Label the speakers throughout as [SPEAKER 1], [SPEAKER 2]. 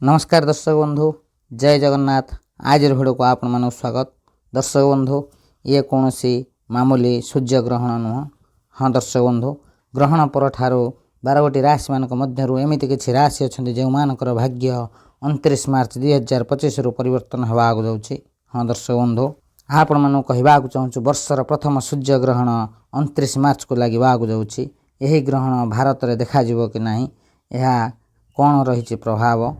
[SPEAKER 1] नमस्कार दर्शक बंधु, जय जगन्नाथ। आज भिडियो को आपण मानक स्वागत। दर्शक बंधु, ये कौन सी मामूली सूर्य ग्रहण नुह। हाँ दर्शक बंधु, ग्रहण पर ठारू 12 गोटी राशि मानक मध्यरु एमिति किछि राशि अछन्ति जे मानकर भाग्य 29 मार्च 2025 रु परिवर्तन हेबाक जाउछि। हाँ दर्शक बंधु, आपण मानक कहबाक चाहूछु वर्षर प्रथम सूर्य ग्रहण 29 मार्च को लागिबाक जाउछि। एही ग्रहण भारत रे देखा जिवो कि नाही, एहा कोन रहिछि प्रभाव।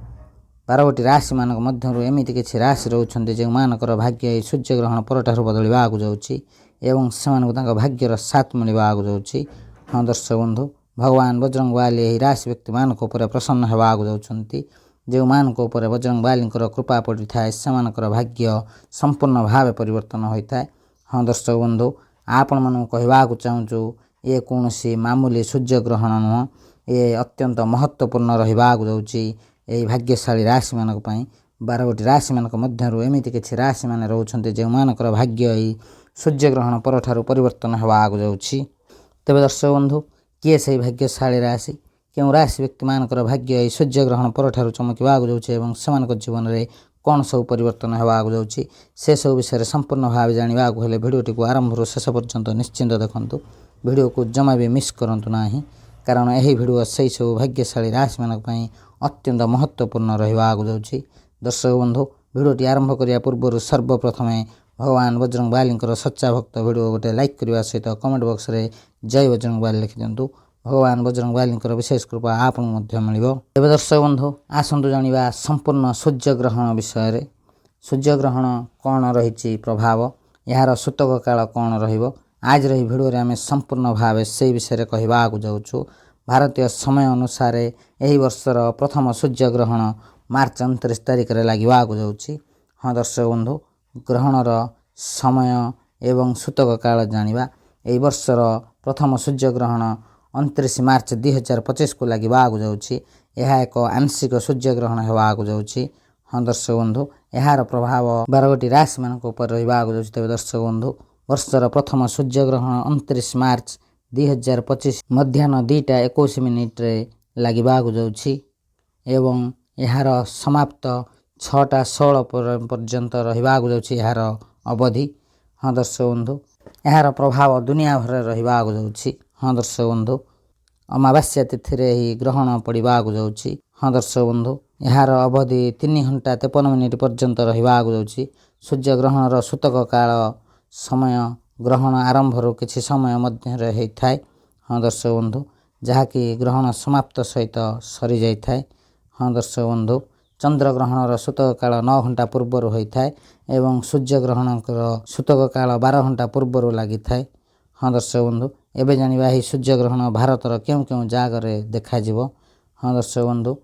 [SPEAKER 1] 12 गोटी राशि मानक मध्यरु एमिति किछि राशि रहउछन्ति जे मानकर भाग्य सूर्य ग्रहण परठारु बदलिबाक जाउछि एवं सेमानक तांका भाग्यर साथ मिलिबाक जाउछि। हाँ दर्शक बंधु, भगवान बजरंग बाली एही राशि व्यक्ति मानक उपर प्रसन्न हेबाक जाउछन्ति। जे मानक उपर बजरंग बालींकर कृपा पड़िथाय सेमानकर भाग्य संपूर्ण भावे परिवर्तन होइथाय। हाँ दर्शक बंधु, आपण मानक कहबाक चाहूछु ये कोनोसी मामूली सूर्य ग्रहण नुह, ये अत्यंत महत्वपूर्ण रहिबाक जाउछि। यही भाग्यशाली राशि मानक पई 12 गोटी राशि मानक मध्यरु एमिति किछि राशि माने रहउछन्ति जे मानकर भाग्य एही सूर्य ग्रहण परठारु परिवर्तन हेबाक जाउछि। तेबे दर्शक बंधु, किए सेही भाग्यशाली राशि, केउ राशि व्यक्ति मानकर भाग्य एही सूर्य ग्रहण परठारु चमकिबाक जाउछि एवं सेमानक जीवन रे कोन सब परिवर्तन हेबाक जाउछि से सब विषय संपूर्ण भाव जानिबाक हेले भिडियोटी को आरंभ रु शेष पर्यंत निश्चिंत देखंतु। भिडियो को जमा भी मिस करंतु नाही, कारण एही भिडियो सेही सब भाग्यशाली राशि मानक पई अत्यंत महत्वपूर्ण रहिबाक जाउछि। दर्शक बंधु, भिडियोटी आरंभ करिया पूर्व सर्वप्रथम भगवान बजरंग बालींकर सच्चा भक्त भिडियो गोटे लाइक करने सहित कमेंट बॉक्स रे जय बजरंग बाली लिखि दियंतु। भगवान बजरंग बालींकर विशेष कृपा आपन मध्य मिलिबो। तेबे दर्शक बंधु, आसंतु जानिबा संपूर्ण सूर्य ग्रहण विषय रे। सूर्य ग्रहण कोन रहिछि प्रभाव, यार सूतक काल कोन रहिबो, आज रही भिडियो रे आमे संपूर्ण भावे सेही विषय रे कहबाक जाउछु। भारतीय समय अनुसार यही वर्षर प्रथम सूर्य ग्रहण मार्च 29 तारिख रे लागिबाक जाउछि। हाँ दर्शक बंधु, ग्रहणर समय एवं सूतक काल जानिबा। एही वर्षर प्रथम सूर्य ग्रहण 29 मार्च 2025 को लागिबाक जाउछि। यह एक आंशिक सूर्य ग्रहण हेबाक जाउछि। हाँ दर्शक बंधु, यार प्रभाव 12 गोटी राशि मानक उपर रहिबाक जाउछि। तेबे दर्शक बंधु, वर्षर प्रथम सूर्य ग्रहण 29 मार्च 2025 मध्याह्न 2:21 रे लागिबाक जाउछि एवं यार समाप्त 6:16 पर्यंत रहिबाक जाउछि यार अवधि। हाँ दर्शक बंधु, यार प्रभाव दुनिया भर रहिबाक जाउछि। हाँ दर्शक बंधु, अमावास्या तिथि रे ही ग्रहण पड़िबाक जाउछि। हाँ दर्शक बंधु, यार अवधि 3 घंटा 53 मिनिट पर्यंत रहिबाक जाउछि। सूर्य ग्रहणर सूतक काल समय ग्रहण आरंभ रु किछि समय मध्य रे हेइथाय। हाँ दर्शक बंधु, जहाँकि ग्रहण समाप्त सहित सरी जाइथाय। हाँ दर्शक बंधु, चंद्र ग्रहणर सूतक काल 9 घंटा पूर्व रु होइथाय एवं सूर्य ग्रहणकर सूतक काल 12 घंटा पूर्व रु लागिथाय। हाँ दर्शक बंधु, एबे जानिबा ही सूर्य ग्रहण भारतर केउ केउ जागरे देखा जिवो। हाँ दर्शक बंधु,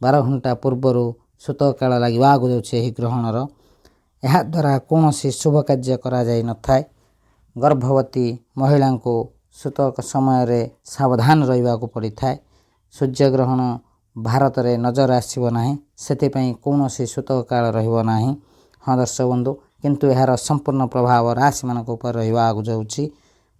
[SPEAKER 1] 12 घंटा पूर्व रु सूतक काल लागिबाक जाउछि एही ग्रहणर। एहा द्वारा कोनोसी शुभ कार्य करा जाय नथाय। गर्भवती महिला को सूतक समय रे सावधान रहिबाक पड़िथाय। सूर्य ग्रहण भारत रे नजर आसीबो नाही, सेति पई कोनोसी सूतक काल रहिबो नाही। हाँ दर्शक बंधु, किंतु यार संपूर्ण प्रभाव राशि मानक उपर रहिबाक जाउछि।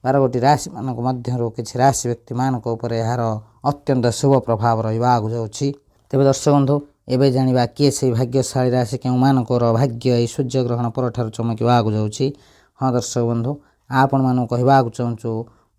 [SPEAKER 1] 12 गोटी राशि मानक मध्यरु किछि राशि व्यक्ति मानक उपर यार अत्यंत शुभ प्रभाव रहिबाक जाउछि। तेबे दर्शक बंधु, एबे जानिबा किए सेही भाग्यशाली राशि केउ मानकर भाग्य एही सूर्य ग्रहण परठारु चमकिबाक जाउछि। हाँ दर्शक बंधु, आपण मानक कहबाक चाहूछु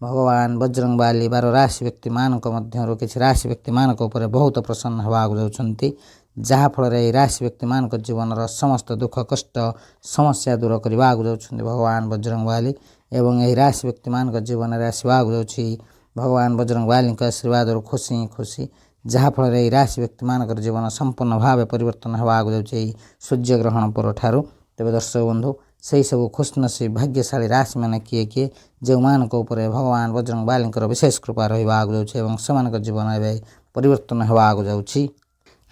[SPEAKER 1] भगवान बजरंग बाली 12 राशि व्यक्ति मानक मध्यरु किछि राशि व्यक्ति मानक उपर बहुत प्रसन्न हेबाक जाउछन्ति, जहा फल रे राशि व्यक्ति मानक जीवनर समस्त दुख कष्ट समस्या दूर करिबाक जाउछन्ति भगवान बजरंग बाली एवं एही राशि व्यक्ति मानक जीवन रे आसीबाक जाउछि भगवान बजरंग बाली के आशीर्वाद रु खुशी खुशी, जहा फल रे राशि व्यक्ति मानक जीवन संपूर्ण भावे परिवर्तन हेबाक जाउछि सूर्य ग्रहण परठारु। तेबे दर्शक बंधु, सेही सब खुशनसीब भाग्यशाली राशि माने किए किए जे मानक उपर भगवान बजरंग बालींकर विशेष कृपा रहिबाक जाउछि एवं सेमानक जीवन एबे परिवर्तन हेबाक जाउछि।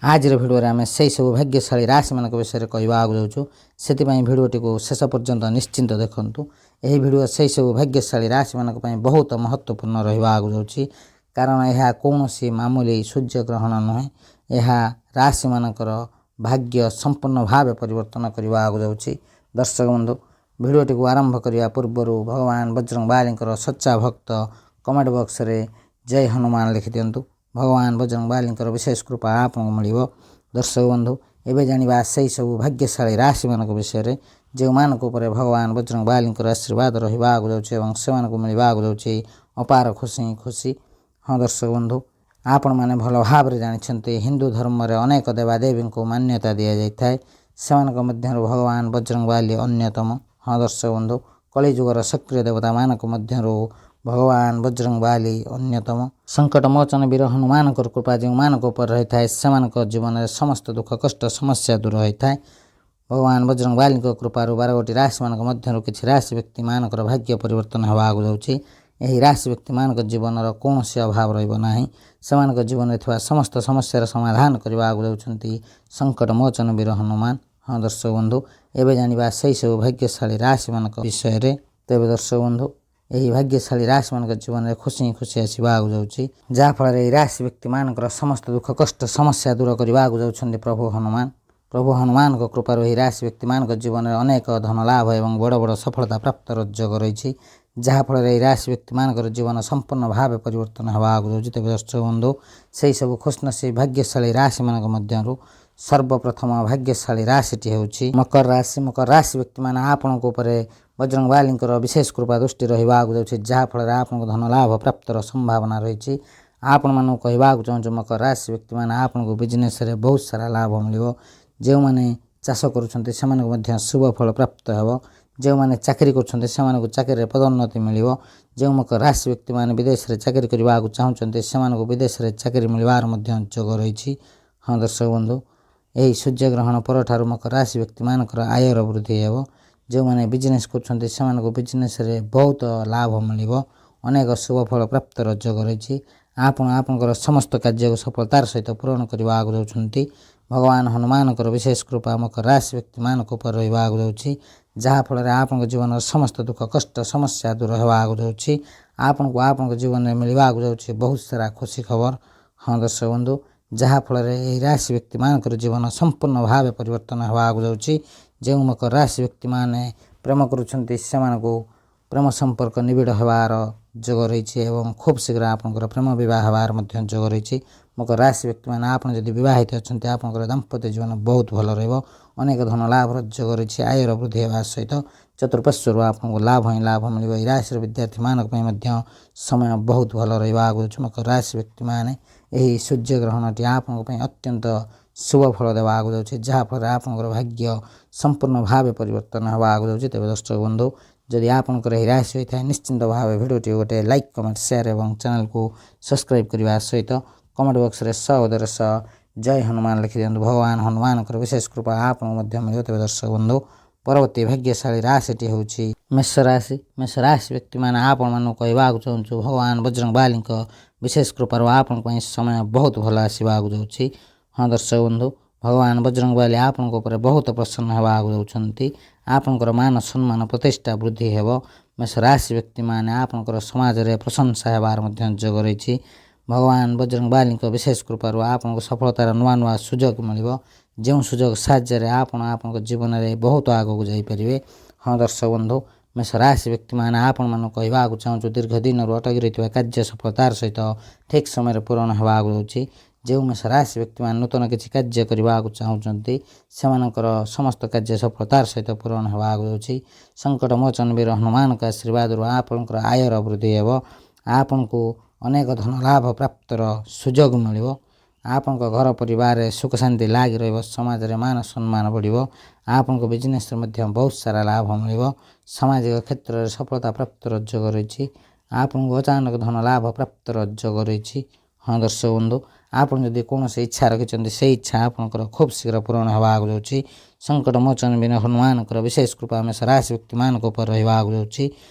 [SPEAKER 1] आज रे भिडियो रे आमे सेही सब भाग्यशाली राशि मानक विषय कहबाक जाउछु, सेति पई भिडियोटी को शेष पर्यंत निश्चिंत देखंतु। एही भिडियो सेही सब भाग्यशाली राशि मानक पई बहुत महत्वपूर्ण रहिबाक जाउछि, कारण यह कोनोसी मामूली सूर्य ग्रहण नुहे। यह राशि मानकर भाग्य संपूर्ण भावे परिवर्तन करिबाक जाउछि। दर्शक बंधु, भिडियोटी को आरंभ करिया पूर्व भगवान बजरंग बालींकर सच्चा भक्त कमेंट बॉक्स रे जय हनुमान लिखि दियंतु। भगवान बजरंग बालींकर विशेष कृपा आपको मिलिबो। ଦର୍ଶକ ବନ୍ଧୁ ଏବେ ଜାଣିବା ସେହି ସବୁ ଭାଗ୍ୟଶାଳୀ ରାଶିମାନଙ୍କ ବିଷୟରେ ଯେଉଁମାନଙ୍କ ଉପରେ ଭଗବାନ ବଜରଙ୍ଗ ବାଲିଙ୍କର ଆଶୀର୍ବାଦ ରହିବାକୁ ଯାଉଛି ଏବଂ ସେମାନଙ୍କୁ ମିଳିବାକୁ ଯାଉଛି ଅପାର ଖୁସି। ହଁ ଦର୍ଶକ ବନ୍ଧୁ, ଆପଣମାନେ ଭଲ ଭାବରେ ଜାଣିଛନ୍ତି ହିନ୍ଦୁ ଧର୍ମରେ ଅନେକ ଦେବାଦେବୀଙ୍କୁ ମାନ୍ୟତା ଦିଆଯାଇଥାଏ। ସେମାନଙ୍କ ମଧ୍ୟରୁ ଭଗବାନ ବଜରଙ୍ଗ ବାଲି ଅନ୍ୟତମ। ହଁ ଦର୍ଶକ ବନ୍ଧୁ, କଳିଯୁଗର ସକ୍ରିୟ ଦେବତାମାନଙ୍କ ମଧ୍ୟରୁ ଭଗବାନ ବଜରଙ୍ଗ ବାଲି ଅନ୍ୟତମ। ସଙ୍କଟ ମୋଚନ ବୀର ହନୁମାନଙ୍କର କୃପା ଯେଉଁମାନଙ୍କ ଉପରେ ରହିଥାଏ ସେମାନଙ୍କ ଜୀବନରେ ସମସ୍ତ ଦୁଃଖ କଷ୍ଟ ସମସ୍ୟା ଦୂର ହୋଇଥାଏ। ଭଗବାନ ବଜରଙ୍ଗ ବାଲିଙ୍କ କୃପାରୁ 12ଗୋଟି ରାଶିମାନଙ୍କ ମଧ୍ୟରୁ କିଛି ରାଶି ବ୍ୟକ୍ତିମାନଙ୍କର ଭାଗ୍ୟ ପରିବର୍ତ୍ତନ ହେବାକୁ ଯାଉଛି। ଏହି ରାଶି ବ୍ୟକ୍ତିମାନଙ୍କ ଜୀବନର କୌଣସି ଅଭାବ ରହିବ ନାହିଁ। ସେମାନଙ୍କ ଜୀବନରେ ଥିବା ସମସ୍ତ ସମସ୍ୟାର ସମାଧାନ କରିବାକୁ ଯାଉଛନ୍ତି ସଙ୍କଟ ମୋଚନ ବୀର ହନୁମାନ। ହଁ ଦର୍ଶକ ବନ୍ଧୁ, ଏବେ ଜାଣିବା ସେହି ସବୁ ଭାଗ୍ୟଶାଳୀ ରାଶିମାନଙ୍କ ବିଷୟରେ। ତେବେ ଦର୍ଶକ ବନ୍ଧୁ, ଏହି ଭାଗ୍ୟଶାଳୀ ରାଶିମାନଙ୍କ ଜୀବନରେ ଖୁସି ଆସିବାକୁ ଯାଉଛି, ଯାହାଫଳରେ ଏହି ରାଶି ବ୍ୟକ୍ତିମାନଙ୍କର ସମସ୍ତ ଦୁଃଖ କଷ୍ଟ ସମସ୍ୟା ଦୂର କରିବାକୁ ଯାଉଛନ୍ତି ପ୍ରଭୁ ହନୁମାନ। ପ୍ରଭୁ ହନୁମାନଙ୍କ କୃପାରୁ ଏହି ରାଶି ବ୍ୟକ୍ତିମାନଙ୍କ ଜୀବନରେ ଅନେକ ଧନ ଲାଭ ଏବଂ ବଡ଼ ବଡ଼ ସଫଳତା ପ୍ରାପ୍ତର ଯୋଗ ରହିଛି, ଯାହାଫଳରେ ଏହି ରାଶି ବ୍ୟକ୍ତିମାନଙ୍କର ଜୀବନ ସମ୍ପୂର୍ଣ୍ଣ ଭାବେ ପରିବର୍ତ୍ତନ ହେବାକୁ ଯାଉଛି। ତେବେ ଦର୍ଶକ ବନ୍ଧୁ, ସେହି ସବୁ ଖୁସିନସିବ ଭାଗ୍ୟଶାଳୀ ରାଶିମାନଙ୍କ ମଧ୍ୟରୁ ସର୍ବପ୍ରଥମ ଭାଗ୍ୟଶାଳୀ ରାଶିଟି ହେଉଛି ମକର ରାଶି। ମକର ରାଶି ବ୍ୟକ୍ତିମାନେ ଆପଣଙ୍କ ଉପରେ ବଜରଙ୍ଗ ବାଲିଙ୍କର ବିଶେଷ କୃପା ଦୃଷ୍ଟି ରହିବାକୁ ଯାଉଛି, ଯାହାଫଳରେ ଆପଣଙ୍କୁ ଧନ ଲାଭ ପ୍ରାପ୍ତର ସମ୍ଭାବନା ରହିଛି। ଆପଣମାନଙ୍କୁ କହିବାକୁ ଚାହୁଁଛୁ ମକର ରାଶି ବ୍ୟକ୍ତିମାନେ ଆପଣଙ୍କୁ ବିଜନେସ୍ରେ ବହୁତ ସାରା ଲାଭ ମିଳିବ। ଯେଉଁମାନେ ଚାଷ କରୁଛନ୍ତି ସେମାନଙ୍କୁ ମଧ୍ୟ ଶୁଭ ଫଳ ପ୍ରାପ୍ତ ହେବ। ଯେଉଁମାନେ ଚାକିରି କରୁଛନ୍ତି ସେମାନଙ୍କୁ ଚାକିରିରେ ପଦୋନ୍ନତି ମିଳିବ। ଯେଉଁ ମକର ରାଶି ବ୍ୟକ୍ତିମାନେ ବିଦେଶରେ ଚାକିରି କରିବାକୁ ଚାହୁଁଛନ୍ତି ସେମାନଙ୍କୁ ବିଦେଶରେ ଚାକିରି ମିଳିବାର ମଧ୍ୟ ଯୋଗ ରହିଛି। ହଁ ଦର୍ଶକ ବନ୍ଧୁ, ଏହି ସୂର୍ଯ୍ୟଗ୍ରହଣ ପରଠାରୁ ମକର ରାଶି ବ୍ୟକ୍ତିମାନଙ୍କର ଆୟର ବୃଦ୍ଧି ହେବ। ଯେଉଁମାନେ ବିଜନେସ୍ କରୁଛନ୍ତି ସେମାନଙ୍କୁ ବିଜନେସ୍ରେ ବହୁତ ଲାଭ ମିଳିବ। ଅନେକ ଶୁଭ ଫଳ ପ୍ରାପ୍ତର ଯୋଗ ରହିଛି। ଆପଣଙ୍କର ସମସ୍ତ କାର୍ଯ୍ୟକୁ ସଫଳତାର ସହିତ ପୂରଣ କରିବାକୁ ଯାଉଛନ୍ତି। ଭଗବାନ ହନୁମାନଙ୍କର ବିଶେଷ କୃପା ମକର ରାଶି ବ୍ୟକ୍ତିମାନଙ୍କ ଉପରେ ରହିବାକୁ ଯାଉଛି, ଯାହାଫଳରେ ଆପଣଙ୍କ ଜୀବନର ସମସ୍ତ ଦୁଃଖ କଷ୍ଟ ସମସ୍ୟା ଦୂର ହେବାକୁ ଯାଉଛି। ଆପଣଙ୍କୁ ଆପଣଙ୍କ ଜୀବନରେ ମିଳିବାକୁ ଯାଉଛି ବହୁତ ସାରା ଖୁସି ଖବର। ହଁ ଦର୍ଶକ ବନ୍ଧୁ, ଯାହାଫଳରେ ଏହି ରାଶି ବ୍ୟକ୍ତିମାନଙ୍କର ଜୀବନ ସମ୍ପୂର୍ଣ୍ଣ ଭାବେ ପରିବର୍ତ୍ତନ ହେବାକୁ ଯାଉଛି। ଯେଉଁ ମକର ରାଶି ବ୍ୟକ୍ତିମାନେ ପ୍ରେମ କରୁଛନ୍ତି ସେମାନଙ୍କୁ ପ୍ରେମ ସମ୍ପର୍କ ନିବିଡ଼ ହେବାର ଯୋଗ ରହିଛି ଏବଂ ଖୁବ୍ ଶୀଘ୍ର ଆପଣଙ୍କର ପ୍ରେମ ବିବାହ ହେବାର ମଧ୍ୟ ଯୋଗ ରହିଛି। ମକର ରାଶି ବ୍ୟକ୍ତିମାନେ ଆପଣ ଯଦି ବିବାହିତ ଅଛନ୍ତି ଆପଣଙ୍କର ଦାମ୍ପତ୍ୟ ଜୀବନ ବହୁତ ଭଲ ରହିବ। ଅନେକ ଧନ ଲାଭର ଯୋଗ ରହିଛି। ଆୟର ବୃଦ୍ଧି ହେବା ସହିତ ଚତୁଃପାର୍ଶ୍ୱରୁ ଆପଣଙ୍କୁ ଲାଭ ହିଁ ଲାଭ ମିଳିବ। ଏହି ରାଶିର ବିଦ୍ୟାର୍ଥୀମାନଙ୍କ ପାଇଁ ମଧ୍ୟ ସମୟ ବହୁତ ଭଲ ରହିବାକୁ ଯାଉଛି। ମକର ରାଶି ବ୍ୟକ୍ତିମାନେ ଏହି ସୂର୍ଯ୍ୟଗ୍ରହଣଟି ଆପଣଙ୍କ ପାଇଁ ଅତ୍ୟନ୍ତ ଶୁଭ ଫଳ ଦେବାକୁ ଯାଉଛି, ଯାହାଫଳରେ ଆପଣଙ୍କର ଭାଗ୍ୟ ସମ୍ପୂର୍ଣ୍ଣ ଭାବେ ପରିବର୍ତ୍ତନ ହେବାକୁ ଯାଉଛି। ତେବେ ଦର୍ଶକ ବନ୍ଧୁ, ଯଦି ଆପଣଙ୍କର ଏହି ରାଶି ହୋଇଥାଏ ନିଶ୍ଚିନ୍ତ ଭାବେ ଭିଡ଼ିଓଟି ଗୋଟେ ଲାଇକ୍ କମେଣ୍ଟ ସେୟାର ଏବଂ ଚ୍ୟାନେଲକୁ ସବସ୍କ୍ରାଇବ୍ କରିବା ସହିତ କମେଣ୍ଟ ବକ୍ସରେ ଉଦର ଜୟ ହନୁମାନ ଲେଖିଦିଅନ୍ତୁ। ଭଗବାନ ହନୁମାନଙ୍କର ବିଶେଷ କୃପା ଆପଣଙ୍କୁ ମଧ୍ୟ ମିଳିବ। ତେବେ ଦର୍ଶକ ବନ୍ଧୁ, ପରବର୍ତ୍ତୀ ଭାଗ୍ୟଶାଳୀ ରାଶିଟି ହେଉଛି ମେଷ ରାଶି। ମେଷ ରାଶି ବ୍ୟକ୍ତିମାନେ ଆପଣମାନଙ୍କୁ କହିବାକୁ ଚାହୁଁଛୁ ଭଗବାନ ବଜରଙ୍ଗ ବାଲିଙ୍କ ବିଶେଷ କୃପାରୁ ଆପଣଙ୍କ ପାଇଁ ସମୟ ବହୁତ ଭଲ ଆସିବାକୁ ଯାଉଛି। ହଁ ଦର୍ଶକ ବନ୍ଧୁ, ଭଗବାନ ବଜରଙ୍ଗ ବାଲି ଆପଣଙ୍କ ଉପରେ ବହୁତ ପ୍ରସନ୍ନ ହେବାକୁ ଯାଉଛନ୍ତି। ଆପଣଙ୍କର ମାନ ସମ୍ମାନ ପ୍ରତିଷ୍ଠା ବୃଦ୍ଧି ହେବ। ମେଷ ରାଶି ବ୍ୟକ୍ତିମାନେ ଆପଣଙ୍କର ସମାଜରେ ପ୍ରଶଂସା ହେବାର ମଧ୍ୟ ଯୋଗ ରହିଛି। ଭଗବାନ ବଜରଙ୍ଗ ବାଲିଙ୍କ ବିଶେଷ କୃପାରୁ ଆପଣଙ୍କୁ ସଫଳତାର ନୂଆ ନୂଆ ସୁଯୋଗ ମିଳିବ, ଯେଉଁ ସୁଯୋଗ ସାହାଯ୍ୟରେ ଆପଣ ଆପଣଙ୍କ ଜୀବନରେ ବହୁତ ଆଗକୁ ଯାଇପାରିବେ। ହଁ ଦର୍ଶକ ବନ୍ଧୁ, ମେଷ ରାଶି ବ୍ୟକ୍ତିମାନେ ଆପଣମାନଙ୍କୁ କହିବାକୁ ଚାହୁଁଛୁ ଦୀର୍ଘ ଦିନରୁ ଅଟକି ରହିଥିବା କାର୍ଯ୍ୟ ସଫଳତାର ସହିତ ଠିକ୍ ସମୟରେ ପୂରଣ ହେବାକୁ ଯାଉଛି। ଯେଉଁ ମେଷ ରାଶି ବ୍ୟକ୍ତିମାନେ ନୂତନ କିଛି କାର୍ଯ୍ୟ କରିବାକୁ ଚାହୁଁଛନ୍ତି ସେମାନଙ୍କର ସମସ୍ତ କାର୍ଯ୍ୟ ସଫଳତାର ସହିତ ପୂରଣ ହେବାକୁ ଯାଉଛି। ସଙ୍କଟ ମୋଚନ ବୀର ହନୁମାନଙ୍କ ଆଶୀର୍ବାଦରୁ ଆପଣଙ୍କର ଆୟର ବୃଦ୍ଧି ହେବ। ଆପଣଙ୍କୁ ଅନେକ ଧନ ଲାଭ ପ୍ରାପ୍ତର ସୁଯୋଗ ମିଳିବ। ଆପଣଙ୍କ ଘର ପରିବାରରେ ସୁଖ ଶାନ୍ତି ଲାଗି ରହିବ। ସମାଜରେ ମାନ ସମ୍ମାନ ବଢ଼ିବ। ଆପଣଙ୍କ ବିଜନେସ୍ରେ ମଧ୍ୟ ବହୁତ ସାରା ଲାଭ ମିଳିବ। ସାମାଜିକ କ୍ଷେତ୍ରରେ ସଫଳତା ପ୍ରାପ୍ତର ଯୋଗ ରହିଛି। ଆପଣଙ୍କୁ ଅଚାନକ ଧନ ଲାଭ ପ୍ରାପ୍ତର ଯୋଗ ରହିଛି। ହଁ ଦର୍ଶକ ବନ୍ଧୁ, ଆପଣ ଯଦି କୌଣସି ଇଚ୍ଛା ରଖିଛନ୍ତି ସେହି ଇଚ୍ଛା ଆପଣଙ୍କର ଖୁବ୍ ଶୀଘ୍ର ପୂରଣ ହେବାକୁ ଯାଉଛି। ସଙ୍କଟ ମୋଚନ ବୀର ହନୁମାନଙ୍କର ବିଶେଷ କୃପା ମେଷ ରାଶି ବ୍ୟକ୍ତିମାନଙ୍କ ଉପରେ ରହିବାକୁ ଯାଉଛି,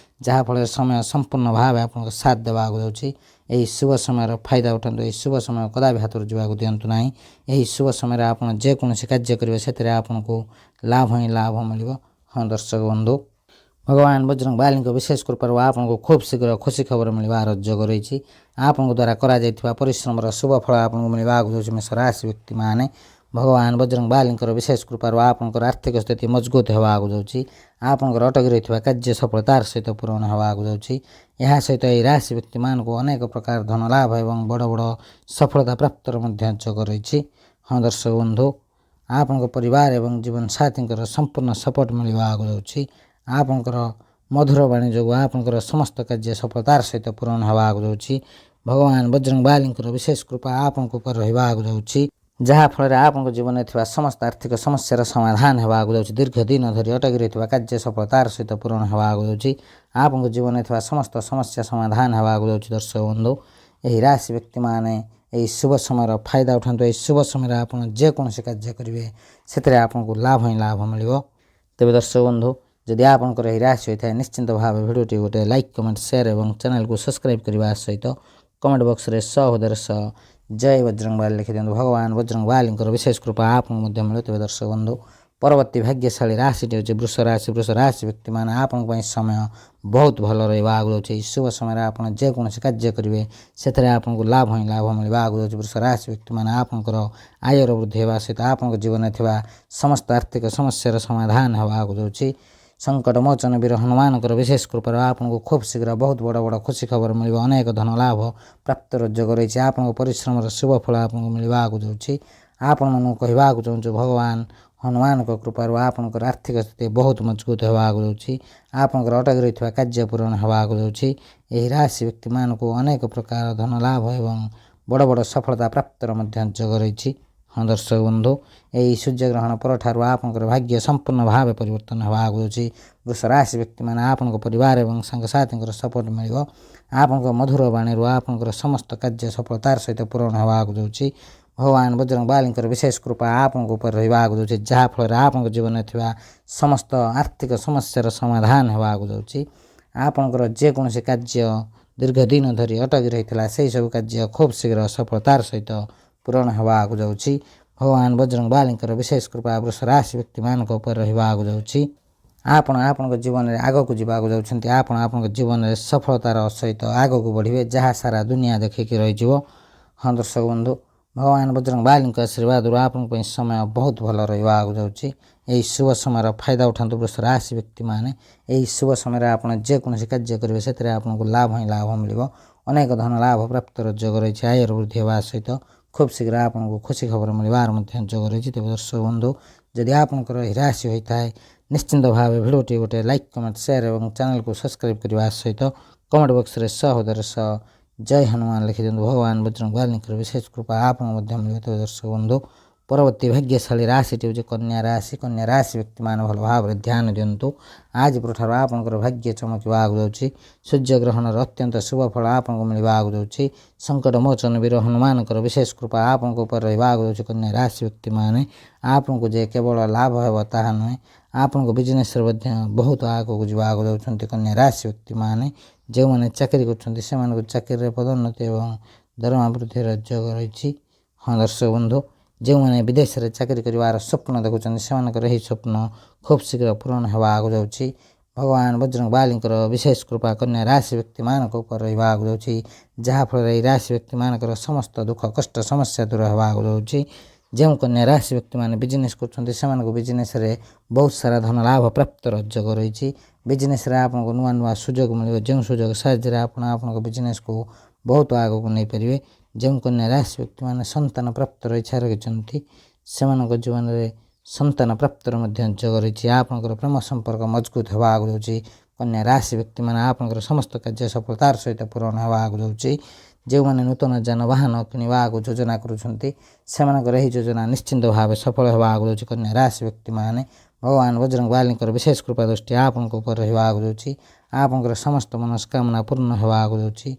[SPEAKER 1] ଯାହାଫଳରେ ସମୟ ସମ୍ପୂର୍ଣ୍ଣ ଭାବେ ଆପଣଙ୍କ ସାଥ ଦେବାକୁ ଯାଉଛି। ଏହି ଶୁଭ ସମୟର ଫାଇଦା ଉଠାନ୍ତୁ। ଏହି ଶୁଭ ସମୟ କଦାପି ହାତରୁ ଯିବାକୁ ଦିଅନ୍ତୁ ନାହିଁ। ଏହି ଶୁଭ ସମୟରେ ଆପଣ ଯେକୌଣସି କାର୍ଯ୍ୟ କରିବେ ସେଥିରେ ଆପଣଙ୍କୁ ଲାଭ ହିଁ ଲାଭ ମିଳିବ। ହଁ ଦର୍ଶକ ବନ୍ଧୁ, ଭଗବାନ ବଜରଙ୍ଗ ବାଲିଙ୍କ ବିଶେଷ କୃପାରୁ ଆପଣଙ୍କୁ ଖୁବ୍ ଶୀଘ୍ର ଖୁସି ଖବର ମିଳିବାର ଯୋଗ ରହିଛି। ଆପଣଙ୍କ ଦ୍ୱାରା କରାଯାଇଥିବା ପରିଶ୍ରମର ଶୁଭ ଫଳ ଆପଣଙ୍କୁ ମିଳିବାକୁ ଯାଉଛି। ମେଷ ରାଶି ବ୍ୟକ୍ତିମାନେ ଭଗବାନ ବଜରଙ୍ଗ ବାଲିଙ୍କର ବିଶେଷ କୃପାରୁ ଆପଣଙ୍କର ଆର୍ଥିକ ସ୍ଥିତି ମଜବୁତ ହେବାକୁ ଯାଉଛି। ଆପଣଙ୍କର ଅଟକି ରହିଥିବା କାର୍ଯ୍ୟ ସଫଳତାର ସହିତ ପୂରଣ ହେବାକୁ ଯାଉଛି। ଏହା ସହିତ ଏହି ରାଶି ବ୍ୟକ୍ତିମାନଙ୍କୁ ଅନେକ ପ୍ରକାର ଧନ ଲାଭ ଏବଂ ବଡ଼ ବଡ଼ ସଫଳତା ପ୍ରାପ୍ତର ମଧ୍ୟ ଯୋଗ ରହିଛି। ହଁ ଦର୍ଶକ ବନ୍ଧୁ, ଆପଣଙ୍କ ପରିବାର ଏବଂ ଜୀବନସାଥୀଙ୍କର ସମ୍ପୂର୍ଣ୍ଣ ସପୋର୍ଟ ମିଳିବା ଆଗକୁ ଯାଉଛି। ଆପଣଙ୍କର ମଧୁର ବାଣୀ ଯୋଗୁଁ ଆପଣଙ୍କର ସମସ୍ତ କାର୍ଯ୍ୟ ସଫଳତାର ସହିତ ପୂରଣ ହେବା ଆଗକୁ ଯାଉଛି। ଭଗବାନ ବଜରଙ୍ଗ ବାଲିଙ୍କର ବିଶେଷ କୃପା ଆପଣଙ୍କ ଉପରେ ରହିବା ଆଗକୁ ଯାଉଛି, ଯାହାଫଳରେ ଆପଣଙ୍କ ଜୀବନରେ ଥିବା ସମସ୍ତ ଆର୍ଥିକ ସମସ୍ୟାର ସମାଧାନ ହେବା ଆଗକୁ ଯାଉଛି। ଦୀର୍ଘ ଦିନ ଧରି ଅଟକି ରହିଥିବା କାର୍ଯ୍ୟ ସଫଳତାର ସହିତ ପୂରଣ ହେବା ଆଗକୁ ଯାଉଛି। ଆପଣଙ୍କ ଜୀବନରେ ଥିବା ସମସ୍ତ ସମସ୍ୟା ସମାଧାନ ହେବା ଆଗକୁ ଯାଉଛି। ଦର୍ଶକ ବନ୍ଧୁ, ଏହି ରାଶି ବ୍ୟକ୍ତିମାନେ ଏହି ଶୁଭ ସମୟର ଫାଇଦା ଉଠାନ୍ତୁ। ଏହି ଶୁଭ ସମୟରେ ଆପଣ ଯେକୌଣସି କାର୍ଯ୍ୟ କରିବେ ସେଥିରେ ଆପଣଙ୍କୁ ଲାଭ ହିଁ ଲାଭ ମିଳିବ। ତେବେ ଦର୍ଶକ ବନ୍ଧୁ, ଯଦି ଆପଣଙ୍କର ଏହି ରାଶି ହୋଇଥାଏ ନିଶ୍ଚିନ୍ତ ଭାବେ ଭିଡ଼ିଓଟି ଗୋଟେ ଲାଇକ୍, କମେଣ୍ଟ, ସେୟାର ଏବଂ ଚ୍ୟାନେଲକୁ ସବସ୍କ୍ରାଇବ୍ କରିବା ସହିତ କମେଣ୍ଟ ବକ୍ସରେ ହୃଦୟର ସହ ଜୟ ବଜରଙ୍ଗବାଲି ଲେଖିଦିଅନ୍ତୁ। ଭଗବାନ ବଜରଙ୍ଗବାଲିଙ୍କର ବିଶେଷ କୃପା ଆପଣଙ୍କୁ ମଧ୍ୟ ମିଳୁ। ତେବେ ଦର୍ଶକ ବନ୍ଧୁ, ପରବର୍ତ୍ତୀ ଭାଗ୍ୟଶାଳୀ ରାଶିଟି ହେଉଛି ବୃଷ ରାଶି। ବୃଷ ରାଶି ବ୍ୟକ୍ତିମାନେ ଆପଣଙ୍କ ପାଇଁ ସମୟ ବହୁତ ଭଲ ରହିବା ଆଗକୁ ଯାଉଛି। ଏହି ଶୁଭ ସମୟରେ ଆପଣ ଯେକୌଣସି କାର୍ଯ୍ୟ କରିବେ ସେଥିରେ ଆପଣଙ୍କୁ ଲାଭ ହିଁ ଲାଭ ମିଳିବା ଆଗକୁ ଯାଉଛି। ବୃଷ ରାଶି ବ୍ୟକ୍ତିମାନେ ଆପଣଙ୍କର ଆୟର ବୃଦ୍ଧି ହେବା ସହିତ ଆପଣଙ୍କ ଜୀବନରେ ଥିବା ସମସ୍ତ ଆର୍ଥିକ ସମସ୍ୟାର ସମାଧାନ ହେବା ଆଗକୁ ଯାଉଛି। ସଙ୍କଟ ମୋଚନ ବୀର ହନୁମାନଙ୍କର ବିଶେଷ କୃପାରୁ ଆପଣଙ୍କୁ ଖୁବ୍ ଶୀଘ୍ର ବହୁତ ବଡ଼ ବଡ଼ ଖୁସି ଖବର ମିଳିବ। ଅନେକ ଧନ ଲାଭ ପ୍ରାପ୍ତର ଯୋଗ ରହିଛି। ଆପଣଙ୍କ ପରିଶ୍ରମର ଶୁଭ ଫଳ ଆପଣଙ୍କୁ ମିଳିବା ଆଗକୁ ଯାଉଛି। ଆପଣମାନଙ୍କୁ କହିବାକୁ ଚାହୁଁଛୁ, ଭଗବାନ ହନୁମାନଙ୍କ କୃପାରୁ ଆପଣଙ୍କର ଆର୍ଥିକ ସ୍ଥିତି ବହୁତ ମଜବୁତ ହେବା ଆଗକୁ ଯାଉଛି। ଆପଣଙ୍କର ଅଟକି ରହିଥିବା କାର୍ଯ୍ୟ ପୂରଣ ହେବା ଆଗକୁ ଯାଉଛି। ଏହି ରାଶି ବ୍ୟକ୍ତିମାନଙ୍କୁ ଅନେକ ପ୍ରକାର ଧନ ଲାଭ ଏବଂ ବଡ଼ ବଡ଼ ସଫଳତା ପ୍ରାପ୍ତର ମଧ୍ୟ ଯୋଗ ରହିଛି। ହଁ ଦର୍ଶକ ବନ୍ଧୁ, ଏହି ସୂର୍ଯ୍ୟଗ୍ରହଣ ପରଠାରୁ ଆପଣଙ୍କର ଭାଗ୍ୟ ସମ୍ପୂର୍ଣ୍ଣ ଭାବେ ପରିବର୍ତ୍ତନ ହେବା ଆଗକୁ ଯାଉଛି। ବୃଷ ରାଶି ବ୍ୟକ୍ତିମାନେ ଆପଣଙ୍କ ପରିବାର ଏବଂ ସାଙ୍ଗସାଥୀଙ୍କର ସପୋର୍ଟ ମିଳିବ। ଆପଣଙ୍କ ମଧୁର ବାଣୀରୁ ଆପଣଙ୍କର ସମସ୍ତ କାର୍ଯ୍ୟ ସଫଳତାର ସହିତ ପୂରଣ ହେବା ଆଗକୁ ଯାଉଛି। ଭଗବାନ ବଜରଙ୍ଗ ବାଲିଙ୍କର ବିଶେଷ କୃପା ଆପଣଙ୍କ ଉପରେ ରହିବା ଆଗକୁ ଯାଉଛି, ଯାହାଫଳରେ ଆପଣଙ୍କ ଜୀବନରେ ଥିବା ସମସ୍ତ ଆର୍ଥିକ ସମସ୍ୟାର ସମାଧାନ ହେବା ଆଗକୁ ଯାଉଛି। ଆପଣଙ୍କର ଯେକୌଣସି କାର୍ଯ୍ୟ ଦୀର୍ଘ ଦିନ ଧରି ଅଟକି ରହିଥିଲା ସେହିସବୁ କାର୍ଯ୍ୟ ଖୁବ୍ ଶୀଘ୍ର ସଫଳତାର ସହିତ ପୂରଣ ହେବା ଆଗକୁ ଯାଉଛି। ଭଗବାନ ବଜରଙ୍ଗ ବାଲିଙ୍କର ବିଶେଷ କୃପା ବୃଷ ରାଶି ବ୍ୟକ୍ତିମାନଙ୍କ ଉପରେ ରହିବା ଆଗକୁ ଯାଉଛି। ଆପଣ ଆପଣଙ୍କ ଜୀବନରେ ଆଗକୁ ଯିବାକୁ ଯାଉଛନ୍ତି। ଆପଣ ଆପଣଙ୍କ ଜୀବନରେ ସଫଳତାର ସହିତ ଆଗକୁ ବଢ଼ିବେ, ଯାହା ସାରା ଦୁନିଆ ଦେଖିକି ରହିଯିବ। ହଁ ଦର୍ଶକ ବନ୍ଧୁ, ଭଗବାନ ବଜରଙ୍ଗ ବାଲିଙ୍କ ଆଶୀର୍ବାଦରୁ ଆପଣଙ୍କ ପାଇଁ ସମୟ ବହୁତ ଭଲ ରହିବା ଆଗକୁ ଯାଉଛି। ଏହି ଶୁଭ ସମୟର ଫାଇଦା ଉଠାନ୍ତୁ ବୃଷ ରାଶି ବ୍ୟକ୍ତିମାନେ। ଏହି ଶୁଭ ସମୟରେ ଆପଣ ଯେକୌଣସି କାର୍ଯ୍ୟ କରିବେ ସେଥିରେ ଆପଣଙ୍କୁ ଲାଭ ହିଁ ଲାଭ ମିଳିବ। ଅନେକ ଧନ ଲାଭ ପ୍ରାପ୍ତର ଯୋଗ ରହିଛି। ଆୟର ବୃଦ୍ଧି ହେବା ସହିତ ଖୁବ୍ ଶୀଘ୍ର ଆପଣଙ୍କୁ ଖୁସି ଖବର ମିଳିବାର ମଧ୍ୟ ଯୋଗ ରହିଛି। ତେବେ ଦର୍ଶକ ବନ୍ଧୁ, ଯଦି ଆପଣଙ୍କର ଏହି ରାଶି ହୋଇଥାଏ ନିଶ୍ଚିନ୍ତ ଭାବେ ଭିଡ଼ିଓଟି ଗୋଟେ ଲାଇକ୍, କମେଣ୍ଟ, ସେୟାର ଏବଂ ଚ୍ୟାନେଲକୁ ସବସ୍କ୍ରାଇବ୍ କରିବା ସହିତ କମେଣ୍ଟ ବକ୍ସରେ ହୃଦୟର ସହ ଜୟ ହନୁମାନ ଲେଖିଦିଅନ୍ତୁ। ଭଗବାନ ବଜରଙ୍ଗ ବାଲିଙ୍କର ବିଶେଷ କୃପା ଆପଣଙ୍କୁ ମଧ୍ୟ ମିଳିବ। ତେବେ ଦର୍ଶକ ବନ୍ଧୁ, ପରବର୍ତ୍ତୀ ଭାଗ୍ୟଶାଳୀ ରାଶିଟି ହେଉଛି କନ୍ୟା ରାଶି। କନ୍ୟା ରାଶି ବ୍ୟକ୍ତିମାନେ ଭଲ ଭାବରେ ଧ୍ୟାନ ଦିଅନ୍ତୁ। ଆଜି ପରଠାରୁ ଆପଣଙ୍କର ଭାଗ୍ୟ ଚମକିବା ଆଗକୁ ଯାଉଛି। ସୂର୍ଯ୍ୟଗ୍ରହଣର ଅତ୍ୟନ୍ତ ଶୁଭ ଫଳ ଆପଣଙ୍କୁ ମିଳିବା ଆଗକୁ ଯାଉଛି। ସଙ୍କଟ ମୋଚନ ବୀର ହନୁମାନଙ୍କର ବିଶେଷ କୃପା ଆପଣଙ୍କ ଉପରେ ରହିବା ଆଗକୁ ଯାଉଛି। କନ୍ୟା ରାଶି ବ୍ୟକ୍ତିମାନେ ଆପଣଙ୍କୁ ଯେ କେବଳ ଲାଭ ହେବ ତାହା ନୁହେଁ, ଆପଣଙ୍କ ବିଜନେସ୍ରେ ମଧ୍ୟ ବହୁତ ଆଗକୁ ଯିବା ଆଗକୁ ଯାଉଛନ୍ତି। କନ୍ୟା ରାଶି ବ୍ୟକ୍ତିମାନେ ଯେଉଁମାନେ ଚାକିରି କରୁଛନ୍ତି ସେମାନଙ୍କୁ ଚାକିରିରେ ପଦୋନ୍ନତି ଏବଂ ଦରମା ବୃଦ୍ଧିର ଯୋଗ ରହିଛି। ହଁ ଦର୍ଶକ ବନ୍ଧୁ, ଯେଉଁମାନେ ବିଦେଶରେ ଚାକିରି କରିବାର ସ୍ୱପ୍ନ ଦେଖୁଛନ୍ତି ସେମାନଙ୍କର ଏହି ସ୍ୱପ୍ନ ଖୁବ୍ ଶୀଘ୍ର ପୂରଣ ହେବା ଆଗକୁ ଯାଉଛି। ଭଗବାନ ବଜରଙ୍ଗ ବାଲିଙ୍କର ବିଶେଷ କୃପା କନ୍ୟା ରାଶି ବ୍ୟକ୍ତିମାନଙ୍କ ଉପରେ ରହିବା ଆଗକୁ ଯାଉଛି, ଯାହାଫଳରେ ଏହି ରାଶି ବ୍ୟକ୍ତିମାନଙ୍କର ସମସ୍ତ ଦୁଃଖ କଷ୍ଟ ସମସ୍ୟା ଦୂର ହେବା ଆଗକୁ ଯାଉଛି। ଯେଉଁ କନ୍ୟା ରାଶି ବ୍ୟକ୍ତିମାନେ ବିଜନେସ୍ କରୁଛନ୍ତି ସେମାନଙ୍କୁ ବିଜନେସ୍ରେ ବହୁତ ସାରା ଧନ ଲାଭ ପ୍ରାପ୍ତର ଯୋଗ ରହିଛି। ବିଜନେସ୍ରେ ଆପଣଙ୍କୁ ନୂଆ ନୂଆ ସୁଯୋଗ ମିଳିବ, ଯେଉଁ ସୁଯୋଗ ସାହାଯ୍ୟରେ ଆପଣ ଆପଣଙ୍କ ବିଜନେସ୍କୁ ବହୁତ ଆଗକୁ ନେଇପାରିବେ। ଯେଉଁ କନ୍ୟା ରାଶି ବ୍ୟକ୍ତିମାନେ ସନ୍ତାନ ପ୍ରାପ୍ତର ଇଚ୍ଛା ରଖିଛନ୍ତି ସେମାନଙ୍କ ଜୀବନରେ ସନ୍ତାନ ପ୍ରାପ୍ତର ମଧ୍ୟ ଯୋଗ ରହିଛି। ଆପଣଙ୍କର ପ୍ରେମ ସମ୍ପର୍କ ମଜବୁତ ହେବା ଆଗକୁ ଯାଉଛି। କନ୍ୟା ରାଶି ବ୍ୟକ୍ତିମାନେ ଆପଣଙ୍କର ସମସ୍ତ କାର୍ଯ୍ୟ ସଫଳତାର ସହିତ ପୂରଣ ହେବା ଆଗକୁ ଯାଉଛି। ଯେଉଁମାନେ ନୂତନ ଯାନବାହନ କିଣିବାକୁ ଯୋଜନା କରୁଛନ୍ତି ସେମାନଙ୍କର ଏହି ଯୋଜନା ନିଶ୍ଚିନ୍ତ ଭାବେ ସଫଳ ହେବା ଆଗକୁ ଯାଉଛି। କନ୍ୟା ରାଶି ବ୍ୟକ୍ତିମାନେ ଭଗବାନ ବଜରଙ୍ଗ ବାଲିଙ୍କର ବିଶେଷ କୃପା ଦୃଷ୍ଟି ଆପଣଙ୍କ ଉପରେ ରହିବା ଆଗକୁ ଯାଉଛି। ଆପଣଙ୍କର ସମସ୍ତ ମନସ୍କାମନା ପୂର୍ଣ୍ଣ ହେବା ଆଗକୁ ଯାଉଛି।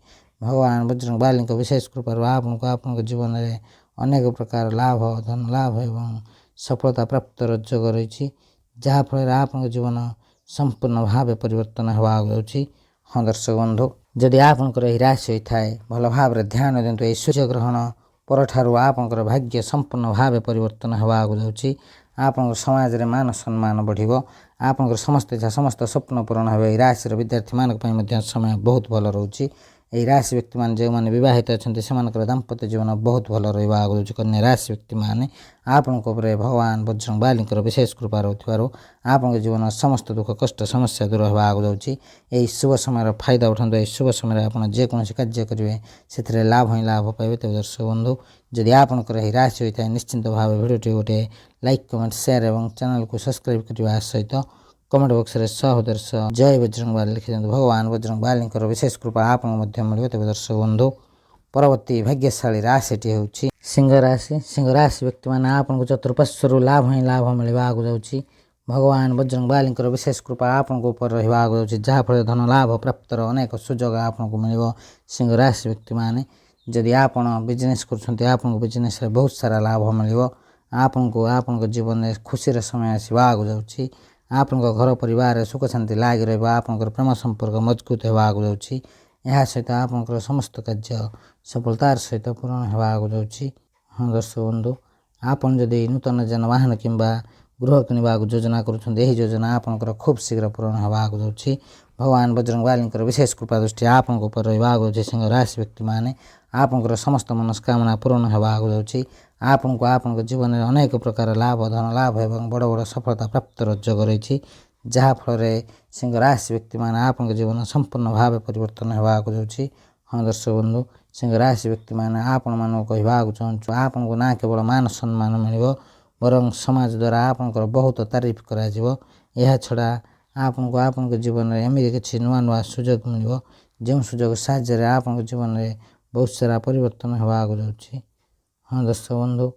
[SPEAKER 1] ଭଗବାନ ବଜରଙ୍ଗ ବାଲିଙ୍କ ବିଶେଷ କୃପାରୁ ଆପଣଙ୍କୁ ଆପଣଙ୍କ ଜୀବନରେ ଅନେକ ପ୍ରକାର ଲାଭ, ଧନ ଲାଭ ଏବଂ ସଫଳତା ପ୍ରାପ୍ତର ଯୋଗ ରହିଛି, ଯାହାଫଳରେ ଆପଣଙ୍କ ଜୀବନ ସମ୍ପୂର୍ଣ୍ଣ ଭାବେ ପରିବର୍ତ୍ତନ ହେବା ଆଗକୁ ଯାଉଛି। ହଁ ଦର୍ଶକ ବନ୍ଧୁ, ଯଦି ଆପଣଙ୍କର ଏହି ରାଶି ହୋଇଥାଏ ଭଲ ଭାବରେ ଧ୍ୟାନ ଦିଅନ୍ତୁ। ଏହି ସୂର୍ଯ୍ୟଗ୍ରହଣ ପରଠାରୁ ଆପଣଙ୍କର ଭାଗ୍ୟ ସମ୍ପୂର୍ଣ୍ଣ ଭାବେ ପରିବର୍ତ୍ତନ ହେବା ଆଗକୁ ଯାଉଛି। ଆପଣଙ୍କ ସମାଜରେ ମାନ ସମ୍ମାନ ବଢ଼ିବ। ଆପଣଙ୍କର ସମସ୍ତ ଇଚ୍ଛା ସମସ୍ତ ସ୍ୱପ୍ନ ପୂରଣ ହେବ। ଏହି ରାଶିର ବିଦ୍ୟାର୍ଥୀମାନଙ୍କ ପାଇଁ ମଧ୍ୟ ସମୟ ବହୁତ ଭଲ ରହୁଛି। ଏହି ରାଶି ବ୍ୟକ୍ତିମାନେ ଯେଉଁମାନେ ବିବାହିତ ଅଛନ୍ତି ସେମାନଙ୍କର ଦାମ୍ପତ୍ୟ ଜୀବନ ବହୁତ ଭଲ ରହିବା ଆଗକୁ ଯାଉଛି। କନ୍ୟା ରାଶି ବ୍ୟକ୍ତିମାନେ ଆପଣଙ୍କ ଉପରେ ଭଗବାନ ବଜରଙ୍ଗବାଲିଙ୍କର ବିଶେଷ କୃପା ରହୁଥିବାରୁ ଆପଣଙ୍କ ଜୀବନ ସମସ୍ତ ଦୁଃଖ କଷ୍ଟ ସମସ୍ୟା ଦୂର ହେବା ଆଗକୁ ଯାଉଛି। ଏହି ଶୁଭ ସମୟର ଫାଇଦା ଉଠାନ୍ତୁ। ଏହି ଶୁଭ ସମୟରେ ଆପଣ ଯେକୌଣସି କାର୍ଯ୍ୟ କରିବେ ସେଥିରେ ଲାଭ ହିଁ ଲାଭ ପାଇବେ। ତେବେ ଦର୍ଶକ ବନ୍ଧୁ, ଯଦି ଆପଣଙ୍କର ଏହି ରାଶି ହୋଇଥାଏ ନିଶ୍ଚିନ୍ତ ଭାବେ ଭିଡ଼ିଓଟି ଗୋଟେ ଲାଇକ୍ କମେଣ୍ଟ ସେୟାର ଏବଂ ଚ୍ୟାନେଲକୁ ସବସ୍କ୍ରାଇବ୍ କରିବା ସହିତ କମେଣ୍ଟ ବକ୍ସରେ ସହୋଦର ଜୟ ବଜରଙ୍ଗବାଲି ଲେଖିଦିଅନ୍ତୁ। ଭଗବାନ ବଜରଙ୍ଗବାଲିଙ୍କର ବିଶେଷ କୃପା ଆପଣଙ୍କୁ ମଧ୍ୟ ମିଳିବ। ତେବେ ଦର୍ଶକ ବନ୍ଧୁ, ପରବର୍ତ୍ତୀ ଭାଗ୍ୟଶାଳୀ ରାଶିଟି ହେଉଛି ସିଂହ ରାଶି। ସିଂହ ରାଶି ବ୍ୟକ୍ତିମାନେ ଆପଣଙ୍କୁ ଚତୁଃପାର୍ଶ୍ୱରୁ ଲାଭ ହିଁ ଲାଭ ମିଳିବା ଆଗକୁ ଯାଉଛି। ଭଗବାନ ବଜରଙ୍ଗବାଲିଙ୍କର ବିଶେଷ କୃପା ଆପଣଙ୍କ ଉପରେ ରହିବା ଆଗକୁ ଯାଉଛି, ଯାହାଫଳରେ ଧନ ଲାଭ ପ୍ରାପ୍ତର ଅନେକ ସୁଯୋଗ ଆପଣଙ୍କୁ ମିଳିବ। ସିଂହ ରାଶି ବ୍ୟକ୍ତିମାନେ ଯଦି ଆପଣ ବିଜନେସ୍ କରୁଛନ୍ତି ଆପଣଙ୍କ ବିଜନେସ୍ରେ ବହୁତ ସାରା ଲାଭ ମିଳିବ। ଆପଣଙ୍କୁ ଆପଣଙ୍କ ଜୀବନରେ ଖୁସିର ସମୟ ଆସିବା ଆଗକୁ ଯାଉଛି। ଆପଣଙ୍କ ଘର ପରିବାରରେ ସୁଖ ଶାନ୍ତି ଲାଗି ରହିବ। ଆପଣଙ୍କର ପ୍ରେମ ସମ୍ପର୍କ ମଜବୁତ ହେବା ଆଗକୁ ଯାଉଛି। ଏହା ସହିତ ଆପଣଙ୍କର ସମସ୍ତ କାର୍ଯ୍ୟ ସଫଳତାର ସହିତ ପୂରଣ ହେବା ଆଗକୁ ଯାଉଛି। ହଁ ଦର୍ଶକ ବନ୍ଧୁ, ଆପଣ ଯଦି ନୂତନ ଯାନବାହନ କିମ୍ବା ଗୃହ କିଣିବାକୁ ଯୋଜନା କରୁଛନ୍ତି ଏହି ଯୋଜନା ଆପଣଙ୍କର ଖୁବ୍ ଶୀଘ୍ର ପୂରଣ ହେବା ଆଗକୁ ଯାଉଛି। ଭଗବାନ ବଜରଙ୍ଗବାଲିଙ୍କର ବିଶେଷ କୃପା ଦୃଷ୍ଟି ଆପଣଙ୍କ ଉପରେ ରହିବା ଆଗକୁ ଯାଉଛି। ସିଂହ ରାଶି ବ୍ୟକ୍ତିମାନେ ଆପଣଙ୍କର ସମସ୍ତ ମନସ୍କାମନା ପୂରଣ ହେବା ଆଗକୁ ଯାଉଛି। ଆପଣଙ୍କୁ ଆପଣଙ୍କ ଜୀବନରେ ଅନେକ ପ୍ରକାର ଲାଭ ଧନ ଲାଭ ଏବଂ ବଡ଼ ବଡ଼ ସଫଳତା ପ୍ରାପ୍ତର ଯୋଗ ରହିଛି, ଯାହାଫଳରେ ସିଂହ ରାଶି ବ୍ୟକ୍ତିମାନେ ଆପଣଙ୍କ ଜୀବନ ସମ୍ପୂର୍ଣ୍ଣ ଭାବେ ପରିବର୍ତ୍ତନ ହେବାକୁ ଯାଉଛି। ହଁ ଦର୍ଶକ ବନ୍ଧୁ, ସିଂହ ରାଶି ବ୍ୟକ୍ତିମାନେ ଆପଣମାନଙ୍କୁ କହିବାକୁ ଚାହୁଁଛୁ ଆପଣଙ୍କୁ ନା କେବଳ ମାନ ସମ୍ମାନ ମିଳିବ ବରଂ ସମାଜ ଦ୍ୱାରା ଆପଣଙ୍କର ବହୁତ ତାରିଫ କରାଯିବ। ଏହା ଛଡ଼ା ଆପଣଙ୍କୁ ଆପଣଙ୍କ ଜୀବନରେ ଏମିତି କିଛି ନୂଆ ନୂଆ ସୁଯୋଗ ମିଳିବ ଯେଉଁ ସୁଯୋଗ ସାହାଯ୍ୟରେ ଆପଣଙ୍କ ଜୀବନରେ ବହୁତ ସାରା ପରିବର୍ତ୍ତନ ହେବାକୁ ଯାଉଛି। ହଁ ଦର୍ଶକ ବନ୍ଧୁ,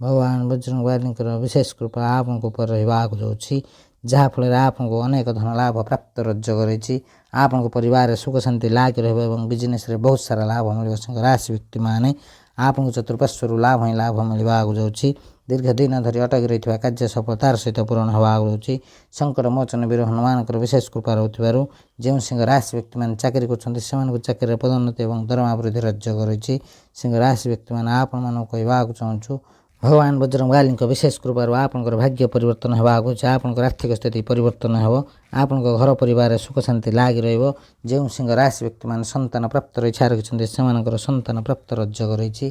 [SPEAKER 1] ଭଗବାନ ବଜରଙ୍ଗବାଲିଙ୍କର ବିଶେଷ କୃପା ଆପଣଙ୍କ ଉପରେ ରହିବା ଆଗକୁ ଯାଉଛି, ଯାହାଫଳରେ ଆପଣଙ୍କୁ ଅନେକ ଧନ ଲାଭ ପ୍ରାପ୍ତର ଯୋଗ ରହିଛି। ଆପଣଙ୍କ ପରିବାରରେ ସୁଖ ଶାନ୍ତି ଲାଗି ରହିବ ଏବଂ ବିଜନେସ୍ରେ ବହୁତ ସାରା ଲାଭ ମିଳିବ। ସିଂହ ରାଶି ବ୍ୟକ୍ତିମାନେ ଆପଣଙ୍କୁ ଚତୁଃପାର୍ଶ୍ୱରୁ ଲାଭ ହିଁ ଲାଭ ମିଳିବା ଆଗକୁ ଯାଉଛି। ଦୀର୍ଘ ଦିନ ଧରି ଅଟକି ରହିଥିବା କାର୍ଯ୍ୟ ସଫଳତାର ସହିତ ପୂରଣ ହେବା ଆଗକୁ ଯାଉଛି। ସଙ୍କଟ ମୋଚନ ବୀର ହନୁମାନଙ୍କର ବିଶେଷ କୃପା ରହୁଥିବାରୁ ଯେଉଁ ସିଂହ ରାଶି ବ୍ୟକ୍ତିମାନେ ଚାକିରି କରୁଛନ୍ତି ସେମାନଙ୍କୁ ଚାକିରିରେ ପଦୋନ୍ନତି ଏବଂ ଦରମା ବୃଦ୍ଧିର ଯୋଗ ରହିଛି। ସିଂହ ରାଶି ବ୍ୟକ୍ତିମାନେ ଆପଣମାନଙ୍କୁ କହିବାକୁ ଚାହୁଁଛୁ ଭଗବାନ ବଜରଙ୍ଗବାଲିଙ୍କ ବିଶେଷ କୃପାରୁ ଆପଣଙ୍କର ଭାଗ୍ୟ ପରିବର୍ତ୍ତନ ହେବା ଆଗକୁ ଯାଉଛି। ଆପଣଙ୍କର ଆର୍ଥିକ ସ୍ଥିତି ପରିବର୍ତ୍ତନ ହେବ। ଆପଣଙ୍କ ଘର ପରିବାରରେ ସୁଖ ଶାନ୍ତି ଲାଗି ରହିବ। ଯେଉଁ ସିଂହ ରାଶି ବ୍ୟକ୍ତିମାନେ ସନ୍ତାନ ପ୍ରାପ୍ତର ଇଚ୍ଛା ରଖିଛନ୍ତି ସେମାନଙ୍କର ସନ୍ତାନ ପ୍ରାପ୍ତର ଯୋଗ ରହିଛି।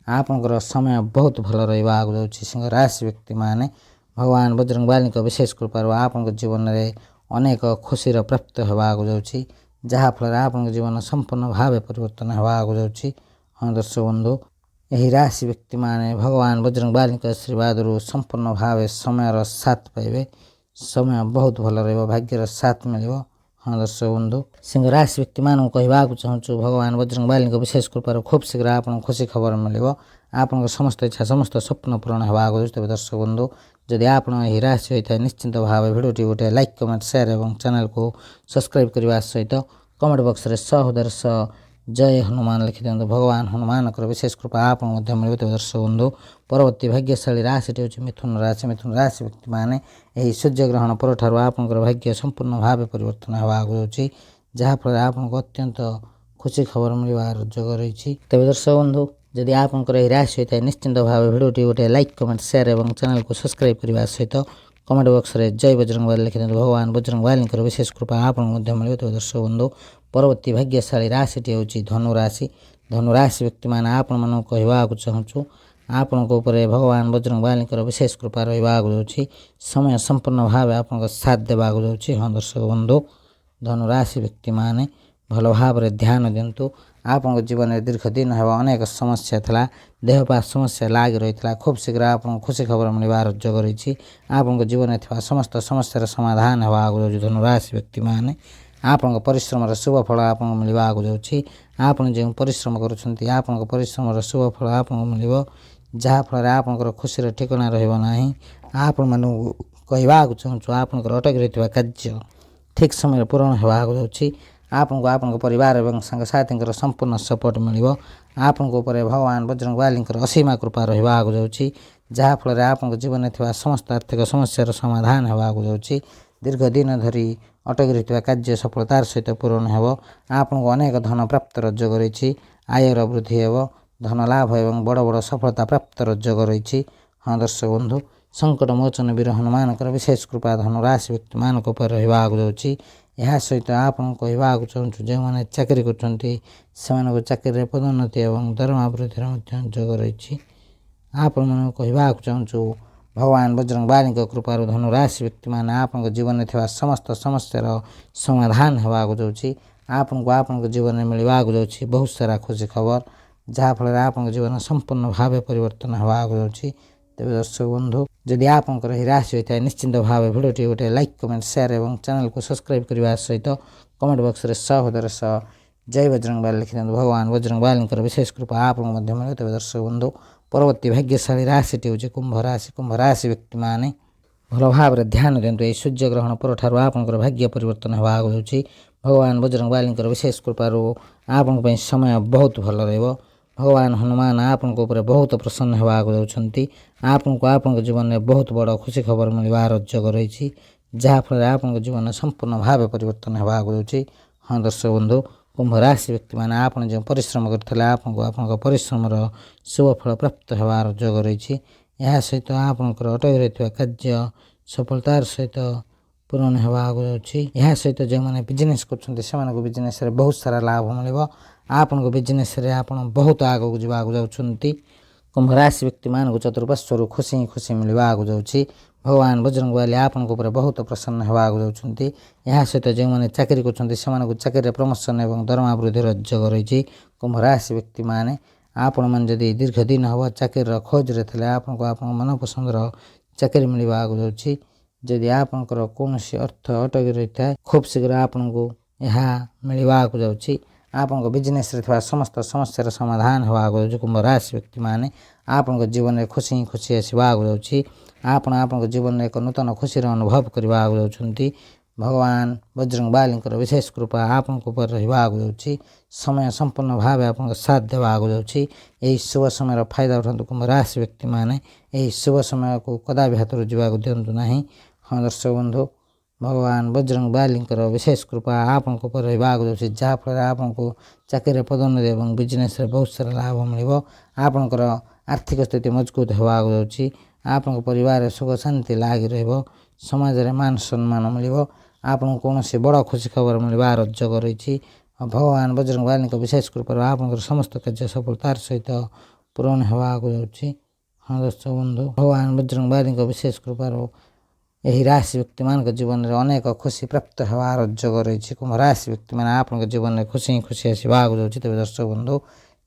[SPEAKER 1] ଆପଣଙ୍କର ସମୟ ବହୁତ ଭଲ ରହିବା ଆଗକୁ ଯାଉଛି। ସିଂହ ରାଶି ବ୍ୟକ୍ତିମାନେ ଭଗବାନ ବଜରଙ୍ଗବାଲିଙ୍କ ବିଶେଷ କୃପାରୁ ଆପଣଙ୍କ ଜୀବନରେ ଅନେକ ଖୁସିର ପ୍ରାପ୍ତ ହେବା ଆଗକୁ ଯାଉଛି, ଯାହାଫଳରେ ଆପଣଙ୍କ ଜୀବନ ସମ୍ପୂର୍ଣ୍ଣ ଭାବେ ପରିବର୍ତ୍ତନ ହେବା ଆଗକୁ ଯାଉଛି। ହଁ ଦର୍ଶକ ବନ୍ଧୁ, ଏହି ରାଶି ବ୍ୟକ୍ତିମାନେ ଭଗବାନ ବଜରଙ୍ଗବାଲିଙ୍କ ଆଶୀର୍ବାଦରୁ ସମ୍ପୂର୍ଣ୍ଣ ଭାବେ ସମୟର ସାଥ ପାଇବେ। ସମୟ ବହୁତ ଭଲ ରହିବ, ଭାଗ୍ୟର ସାଥ ମିଳିବ। ହଁ ଦର୍ଶକ ବନ୍ଧୁ, ସିଂହ ରାଶି ବ୍ୟକ୍ତିମାନଙ୍କୁ କହିବାକୁ ଚାହୁଁଛୁ ଭଗବାନ ବଜରଙ୍ଗବାଲିଙ୍କ ବିଶେଷ କୃପାରୁ ଖୁବ୍ ଶୀଘ୍ର ଆପଣଙ୍କୁ ଖୁସି ଖବର ମିଳିବ। ଆପଣଙ୍କ ସମସ୍ତ ଇଚ୍ଛା ସମସ୍ତ ସ୍ୱପ୍ନ ପୂରଣ ହେବା ଆଗକୁ ଯାଉଛି। ତେବେ ଦର୍ଶକ ବନ୍ଧୁ, ଯଦି ଆପଣ ଏହି ରାଶି ହୋଇଥାଏ ନିଶ୍ଚିନ୍ତ ଭାବେ ଭିଡ଼ିଓଟି ଗୋଟେ ଲାଇକ୍ କମେଣ୍ଟ ସେୟାର ଏବଂ ଚ୍ୟାନେଲକୁ ସବସ୍କ୍ରାଇବ୍ କରିବା ସହିତ କମେଣ୍ଟ ବକ୍ସରେ ସହୋଦର ଜୟ ହନୁମାନ ଲେଖିଦିଅନ୍ତୁ। ଭଗବାନ ହନୁମାନଙ୍କର ବିଶେଷ କୃପା ଆପଣଙ୍କୁ ମଧ୍ୟ ମିଳିବ। ତେବେ ଦର୍ଶକ ବନ୍ଧୁ, ପରବର୍ତ୍ତୀ ଭାଗ୍ୟଶାଳୀ ରାଶିଟି ହେଉଛି ମିଥୁନ ରାଶି। ମିଥୁନ ରାଶି ବ୍ୟକ୍ତିମାନେ ଏହି ସୂର୍ଯ୍ୟଗ୍ରହଣ ପରଠାରୁ ଆପଣଙ୍କର ଭାଗ୍ୟ ସମ୍ପୂର୍ଣ୍ଣ ଭାବେ ପରିବର୍ତ୍ତନ ହେବା ଆଗକୁ ଯାଉଛି, ଯାହାଫଳରେ ଆପଣଙ୍କୁ ଅତ୍ୟନ୍ତ ଖୁସି ଖବର ମିଳିବାର ଯୋଗ ରହିଛି। ତେବେ ଦର୍ଶକ ବନ୍ଧୁ, ଯଦି ଆପଣଙ୍କର ଏହି ରାଶି ହୋଇଥାଏ ନିଶ୍ଚିନ୍ତ ଭାବେ ଭିଡ଼ିଓଟି ଗୋଟେ ଲାଇକ୍ କମେଣ୍ଟ ସେୟାର ଏବଂ ଚ୍ୟାନେଲକୁ ସବସ୍କ୍ରାଇବ୍ କରିବା ସହିତ କମେଣ୍ଟ ବକ୍ସରେ ଜୟ ବଜରଙ୍ଗବାଲି ଲେଖିଦିଅନ୍ତୁ। ଭଗବାନ ବଜରଙ୍ଗବାଲିଙ୍କର ବିଶେଷ କୃପା ଆପଣଙ୍କୁ ମଧ୍ୟ ମିଳିବ। ତେବେ ଦର୍ଶକ ବନ୍ଧୁ, ପରବର୍ତ୍ତୀ ଭାଗ୍ୟଶାଳୀ ରାଶିଟି ହେଉଛି ଧନୁ ରାଶି। ଧନୁ ରାଶି ବ୍ୟକ୍ତିମାନେ ଆପଣମାନଙ୍କୁ କହିବାକୁ ଚାହୁଁଛୁ ଆପଣଙ୍କ ଉପରେ ଭଗବାନ ବଜରଙ୍ଗବାଲିଙ୍କର ବିଶେଷ କୃପା ରହିବା ଆଗକୁ ଯାଉଛି। ସମୟ ସମ୍ପୂର୍ଣ୍ଣ ଭାବେ ଆପଣଙ୍କ ସାଥ ଦେବାକୁ ଯାଉଛି। ହଁ ଦର୍ଶକ ବନ୍ଧୁ, ଧନୁ ରାଶି ବ୍ୟକ୍ତିମାନେ ଭଲ ଭାବରେ ଧ୍ୟାନ ଦିଅନ୍ତୁ। ଆପଣଙ୍କ ଜୀବନରେ ଦୀର୍ଘ ଦିନ ହେବ ଅନେକ ସମସ୍ୟା ଥିଲା, ଦେହପା ସମସ୍ୟା ଲାଗି ରହିଥିଲା। ଖୁବ୍ ଶୀଘ୍ର ଆପଣଙ୍କୁ ଖୁସି ଖବର ମିଳିବାର ଯୋଗ ରହିଛି। ଆପଣଙ୍କ ଜୀବନରେ ଥିବା ସମସ୍ତ ସମସ୍ୟାର ସମାଧାନ ହେବା ଆଗକୁ ଯାଉଛି। ଧନୁ ରାଶି ବ୍ୟକ୍ତିମାନେ ଆପଣଙ୍କ ପରିଶ୍ରମର ଶୁଭ ଫଳ ଆପଣଙ୍କୁ ମିଳିବା ଆଗକୁ ଯାଉଛି। ଆପଣ ଯେଉଁ ପରିଶ୍ରମ କରୁଛନ୍ତି ଆପଣଙ୍କ ପରିଶ୍ରମର ଶୁଭ ଫଳ ଆପଣଙ୍କୁ ମିଳିବ, ଯାହାଫଳରେ ଆପଣଙ୍କର ଖୁସିର ଠିକଣା ରହିବ ନାହିଁ। ଆପଣମାନଙ୍କୁ କହିବାକୁ ଚାହୁଁଛୁ ଆପଣଙ୍କର ଅଟକି ରହିଥିବା କାର୍ଯ୍ୟ ଠିକ୍ ସମୟରେ ପୂରଣ ହେବା ଆଗକୁ ଯାଉଛି। ଆପଣଙ୍କୁ ଆପଣଙ୍କ ପରିବାର ଏବଂ ସାଙ୍ଗସାଥୀଙ୍କର ସମ୍ପୂର୍ଣ୍ଣ ସପୋର୍ଟ ମିଳିବ। ଆପଣଙ୍କ ଉପରେ ଭଗବାନ ବଜରଙ୍ଗବାଲିଙ୍କର ଅସୀମ କୃପା ରହିବା ଆଗକୁ ଯାଉଛି, ଯାହାଫଳରେ ଆପଣଙ୍କ ଜୀବନରେ ଥିବା ସମସ୍ତ ଆର୍ଥିକ ସମସ୍ୟାର ସମାଧାନ ହେବାକୁ ଯାଉଛି। ଦୀର୍ଘ ଦିନ ଧରି ଅଟକି ରହିଥିବା କାର୍ଯ୍ୟ ସଫଳତାର ସହିତ ପୂରଣ ହେବ। ଆପଣଙ୍କୁ ଅନେକ ଧନ ପ୍ରାପ୍ତର ଯୋଗ ରହିଛି। ଆୟର ବୃଦ୍ଧି ହେବ। ଧନ ଲାଭ ଏବଂ ବଡ଼ ବଡ଼ ସଫଳତା ପ୍ରାପ୍ତର ଯୋଗ ରହିଛି। ହଁ ଦର୍ଶକ ବନ୍ଧୁ, ସଙ୍କଟ ମୋଚନ ବୀର ହନୁମାନଙ୍କର ବିଶେଷ କୃପା ଧନୁ ରାଶି ବ୍ୟକ୍ତିମାନଙ୍କ ଉପରେ ରହିବା ଆଗକୁ ଯାଉଛି। ଏହା ସହିତ ଆପଣଙ୍କୁ କହିବାକୁ ଚାହୁଁଛୁ ଯେଉଁମାନେ ଚାକିରି କରୁଛନ୍ତି ସେମାନଙ୍କୁ ଚାକିରିରେ ପଦୋନ୍ନତି ଏବଂ ଦରମା ବୃଦ୍ଧିର ମଧ୍ୟ ଯୋଗ ରହିଛି। ଆପଣମାନଙ୍କୁ କହିବାକୁ ଚାହୁଁଛୁ ଭଗବାନ ବଜରଙ୍ଗ ବାଲିଙ୍କ କୃପାରୁ ଧନୁ ରାଶି ବ୍ୟକ୍ତିମାନେ ଆପଣଙ୍କ ଜୀବନରେ ଥିବା ସମସ୍ତ ସମସ୍ୟାର ସମାଧାନ ହେବାକୁ ଯାଉଛି। ଆପଣଙ୍କୁ ଆପଣଙ୍କ ଜୀବନରେ ମିଳିବାକୁ ଯାଉଛି ବହୁତ ସାରା ଖୁସି ଖବର, ଯାହାଫଳରେ ଆପଣଙ୍କ ଜୀବନ ସମ୍ପୂର୍ଣ୍ଣ ଭାବେ ପରିବର୍ତ୍ତନ ହେବାକୁ ଯାଉଛି। ତେବେ ଦର୍ଶକ ବନ୍ଧୁ, ଯଦି ଆପଣଙ୍କର ଏହି ରାଶି ହୋଇଥାଏ ନିଶ୍ଚିନ୍ତ ଭାବେ ଭିଡ଼ିଓଟି ଗୋଟେ ଲାଇକ୍, କମେଣ୍ଟ, ସେୟାର ଏବଂ ଚ୍ୟାନେଲକୁ ସବସ୍କ୍ରାଇବ୍ କରିବା ସହିତ କମେଣ୍ଟ ବକ୍ସରେ 100 ଜୟ ବଜରଙ୍ଗ ବାଲି ଲେଖିଦିଅନ୍ତୁ। ଭଗବାନ ବଜରଙ୍ଗ ବାଲିଙ୍କର ବିଶେଷ କୃପା ଆପଣଙ୍କୁ ମଧ୍ୟ ମିଳିବ। ତେବେ ଦର୍ଶକ ବନ୍ଧୁ, ପରବର୍ତ୍ତୀ ଭାଗ୍ୟଶାଳୀ ରାଶିଟି ହେଉଛି କୁମ୍ଭ ରାଶି। କୁମ୍ଭ ରାଶି ବ୍ୟକ୍ତିମାନେ ଭଲ ଭାବରେ ଧ୍ୟାନ ଦିଅନ୍ତୁ। ଏହି ସୂର୍ଯ୍ୟଗ୍ରହଣ ପରଠାରୁ ଆପଣଙ୍କର ଭାଗ୍ୟ ପରିବର୍ତ୍ତନ ହେବାକୁ ଯାଉଛି। ଭଗବାନ ବଜରଙ୍ଗ ବାଲିଙ୍କର ବିଶେଷ କୃପାରୁ ଆପଣଙ୍କ ପାଇଁ ସମୟ ବହୁତ ଭଲ ରହିବ। ଭଗବାନ ହନୁମାନ ଆପଣଙ୍କ ଉପରେ ବହୁତ ପ୍ରସନ୍ନ ହେବାକୁ ଯାଉଛନ୍ତି। ଆପଣଙ୍କୁ ଆପଣଙ୍କ ଜୀବନରେ ବହୁତ ବଡ଼ ଖୁସି ଖବର ମିଳିବାର ଯୋଗ ରହିଛି, ଯାହାଫଳରେ ଆପଣଙ୍କ ଜୀବନ ସମ୍ପୂର୍ଣ୍ଣ ଭାବେ ପରିବର୍ତ୍ତନ ହେବାକୁ ଯାଉଛି। ହଁ ଦର୍ଶକ ବନ୍ଧୁ, କୁମ୍ଭ ରାଶି ବ୍ୟକ୍ତିମାନେ ଆପଣ ଯେଉଁ ପରିଶ୍ରମ କରିଥିଲେ ଆପଣଙ୍କୁ ଆପଣଙ୍କ ପରିଶ୍ରମର ଶୁଭ ଫଳ ପ୍ରାପ୍ତ ହେବାର ଯୋଗ ରହିଛି। ଏହା ସହିତ ଆପଣଙ୍କର ଅଟକି ରହିଥିବା କାର୍ଯ୍ୟ ସଫଳତାର ସହିତ ପୂରଣ ହେବାକୁ ଯାଉଛି। ଏହା ସହିତ ଯେଉଁମାନେ ବିଜନେସ୍ କରୁଛନ୍ତି ସେମାନଙ୍କୁ ବିଜନେସ୍ରେ ବହୁତ ସାରା ଲାଭ ମିଳିବ। ଆପଣଙ୍କ ବିଜନେସ୍ରେ ଆପଣ ବହୁତ ଆଗକୁ ଯିବାକୁ ଯାଉଛନ୍ତି। କୁମ୍ଭ ରାଶି ବ୍ୟକ୍ତିମାନଙ୍କୁ ଚତୁଃପାର୍ଶ୍ୱରୁ ଖୁସି ହିଁ ଖୁସି ମିଳିବାକୁ ଯାଉଛି। ଭଗବାନ ବଜରଙ୍ଗ ବାଲି ଆପଣଙ୍କ ଉପରେ ବହୁତ ପ୍ରସନ୍ନ ହେବାକୁ ଯାଉଛନ୍ତି। ଏହା ସହିତ ଯେଉଁମାନେ ଚାକିରି କରୁଛନ୍ତି ସେମାନଙ୍କୁ ଚାକିରିରେ ପ୍ରମୋସନ୍ ଏବଂ ଦରମା ବୃଦ୍ଧିର ଯୋଗ ରହିଛି। କୁମ୍ଭ ରାଶି ବ୍ୟକ୍ତିମାନେ ଆପଣମାନେ ଯଦି ଦୀର୍ଘ ଦିନ ହେବ ଚାକିରିର ଖୋଜରେ ଥିଲେ ଆପଣଙ୍କୁ ଆପଣଙ୍କ ମନପସନ୍ଦର ଚାକିରି ମିଳିବାକୁ ଯାଉଛି। ଯଦି ଆପଣଙ୍କର କୌଣସି ଅର୍ଥ ଅଟକି ରହିଥାଏ ଖୁବ୍ ଶୀଘ୍ର ଆପଣଙ୍କୁ ଏହା ମିଳିବାକୁ ଯାଉଛି। ଆପଣଙ୍କ ବିଜନେସ୍ରେ ଥିବା ସମସ୍ତ ସମସ୍ୟାର ସମାଧାନ ହେବାକୁ ଯାଉଛି। କୁମ୍ଭ ରାଶି ବ୍ୟକ୍ତିମାନେ ଆପଣଙ୍କ ଜୀବନରେ ଖୁସି ହିଁ ଖୁସି ଆସିବାକୁ ଯାଉଛି। ଆପଣ ଆପଣଙ୍କ ଜୀବନରେ ଏକ ନୂତନ ଖୁସିର ଅନୁଭବ କରିବାକୁ ଯାଉଛନ୍ତି। ଭଗବାନ ବଜରଙ୍ଗ ବାଲିଙ୍କର ବିଶେଷ କୃପା ଆପଣଙ୍କ ଉପରେ ରହିବାକୁ ଯାଉଛି। ସମୟ ସମ୍ପୂର୍ଣ୍ଣ ଭାବେ ଆପଣଙ୍କ ସାଥ ଦେବାକୁ ଯାଉଛି। ଏହି ଶୁଭ ସମୟର ଫାଇଦା ଉଠାନ୍ତୁ କୁମ୍ଭ ରାଶି ବ୍ୟକ୍ତିମାନେ। ଏହି ଶୁଭ ସମୟକୁ କଦାପି ହାତରୁ ଯିବାକୁ ଦିଅନ୍ତୁ ନାହିଁ। ହଁ ଦର୍ଶକ ବନ୍ଧୁ, ଭଗବାନ ବଜରଙ୍ଗ ବାଲିଙ୍କର ବିଶେଷ କୃପା ଆପଣଙ୍କ ଉପରେ ରହିବାକୁ ଯାଉଛି, ଯାହାଫଳରେ ଆପଣଙ୍କୁ ଚାକିରିରେ ପଦୋନ୍ନତି ଏବଂ ବିଜନେସ୍ରେ ବହୁତ ସାରା ଲାଭ ମିଳିବ। ଆପଣଙ୍କର ଆର୍ଥିକ ସ୍ଥିତି ମଜବୁତ ହେବାକୁ ଯାଉଛି। ଆପଣଙ୍କ ପରିବାରରେ ସୁଖ ଶାନ୍ତି ଲାଗି ରହିବ। ସମାଜରେ ମାନ ସମ୍ମାନ ମିଳିବ। ଆପଣଙ୍କୁ କୌଣସି ବଡ଼ ଖୁସି ଖବର ମିଳିବାର ଯୋଗ ରହିଛି। ଭଗବାନ ବଜରଙ୍ଗ ବାଲିଙ୍କ ବିଶେଷ କୃପାରୁ ଆପଣଙ୍କର ସମସ୍ତ କାର୍ଯ୍ୟ ସଫଳତାର ସହିତ ପୂରଣ ହେବାକୁ ଯାଉଛି। ହଁ ଦର୍ଶକ ବନ୍ଧୁ, ଭଗବାନ ବଜରଙ୍ଗ ବାଲିଙ୍କ ବିଶେଷ କୃପାରୁ ଏହି ରାଶି ବ୍ୟକ୍ତିମାନଙ୍କ ଜୀବନରେ ଅନେକ ଖୁସି ପ୍ରାପ୍ତ ହେବାର ଯୋଗ ରହିଛି। କୁମ୍ଭ ରାଶି ବ୍ୟକ୍ତିମାନେ ଆପଣଙ୍କ ଜୀବନରେ ଖୁସି ହିଁ ଖୁସି ଆସିବାକୁ ଯାଉଛି। ତେବେ ଦର୍ଶକ ବନ୍ଧୁ,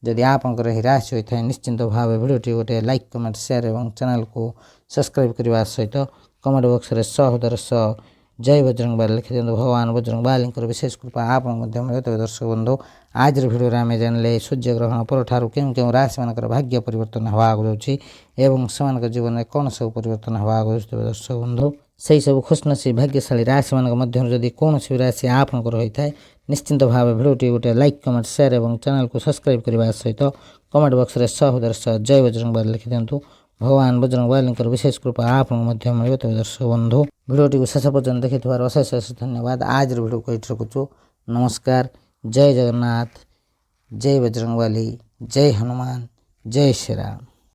[SPEAKER 1] ଯଦି ଆପଣଙ୍କର ଏହି ରାଶି ହୋଇଥାଏ ନିଶ୍ଚିନ୍ତ ଭାବେ ଭିଡ଼ିଓଟି ଗୋଟେ ଲାଇକ୍, କମେଣ୍ଟ, ସେୟାର ଏବଂ ଚ୍ୟାନେଲକୁ ସବସ୍କ୍ରାଇବ୍ କରିବା ସହିତ କମେଣ୍ଟ ବକ୍ସରେ 100 ଜୟ ବଜରଙ୍ଗ ବାଲି ଲେଖିଦିଅନ୍ତୁ। ଭଗବାନ ବଜରଙ୍ଗ ବାଲିଙ୍କର ବିଶେଷ କୃପା ଆପଣଙ୍କୁ ମଧ୍ୟ ମିଳିବ। ତେବେ ଦର୍ଶକ ବନ୍ଧୁ, ଆଜିର ଭିଡ଼ିଓରେ ଆମେ ଜାଣିଲେ ସୂର୍ଯ୍ୟଗ୍ରହଣ ପରଠାରୁ କେଉଁ କେଉଁ ରାଶିମାନଙ୍କର ଭାଗ୍ୟ ପରିବର୍ତ୍ତନ ହେବାକୁ ଯାଉଛି ଏବଂ ସେମାନଙ୍କ ଜୀବନରେ କ'ଣ ସବୁ ପରିବର୍ତ୍ତନ ହେବାକୁ ଯାଉଛି। ତେବେ ଦର୍ଶକ ବନ୍ଧୁ, ସେହି ସବୁ ଖୁସିନସିବ ଭାଗ୍ୟଶାଳୀ ରାଶିମାନଙ୍କ ମଧ୍ୟରୁ ଯଦି କୌଣସି ବି ରାଶି ଆପଣଙ୍କର ହୋଇଥାଏ ନିଶ୍ଚିନ୍ତ ଭାବେ ଭିଡ଼ିଓଟି ଗୋଟେ ଲାଇକ୍, କମେଣ୍ଟ, ସେୟାର ଏବଂ ଚ୍ୟାନେଲକୁ ସବସ୍କ୍ରାଇବ୍ କରିବା ସହିତ କମେଣ୍ଟ ବକ୍ସରେ 100 ଜୟ ବଜରଙ୍ଗ ବାଲି ଲେଖିଦିଅନ୍ତୁ। ଭଗବାନ ବଜରଙ୍ଗ ବାଲିଙ୍କର ବିଶେଷ କୃପା ଆପଣଙ୍କୁ ମଧ୍ୟ ମିଳିବ। ତେବେ ଦର୍ଶକ ବନ୍ଧୁ, ଭିଡ଼ିଓଟିକୁ ଶେଷ ପର୍ଯ୍ୟନ୍ତ ଦେଖିଥିବାରୁ ଅଶେଷ ଅଶେଷ ଧନ୍ୟବାଦ। ଆଜିର ଭିଡ଼ିଓକୁ ଏଇଠି ରଖୁଛୁ। ନମସ୍କାର, ଜୟ ଜଗନ୍ନାଥ, ଜୟ ବଜରଙ୍ଗ ବାଲି, ଜୟ ହନୁମାନ, ଜୟ ଶ୍ରୀରାମ।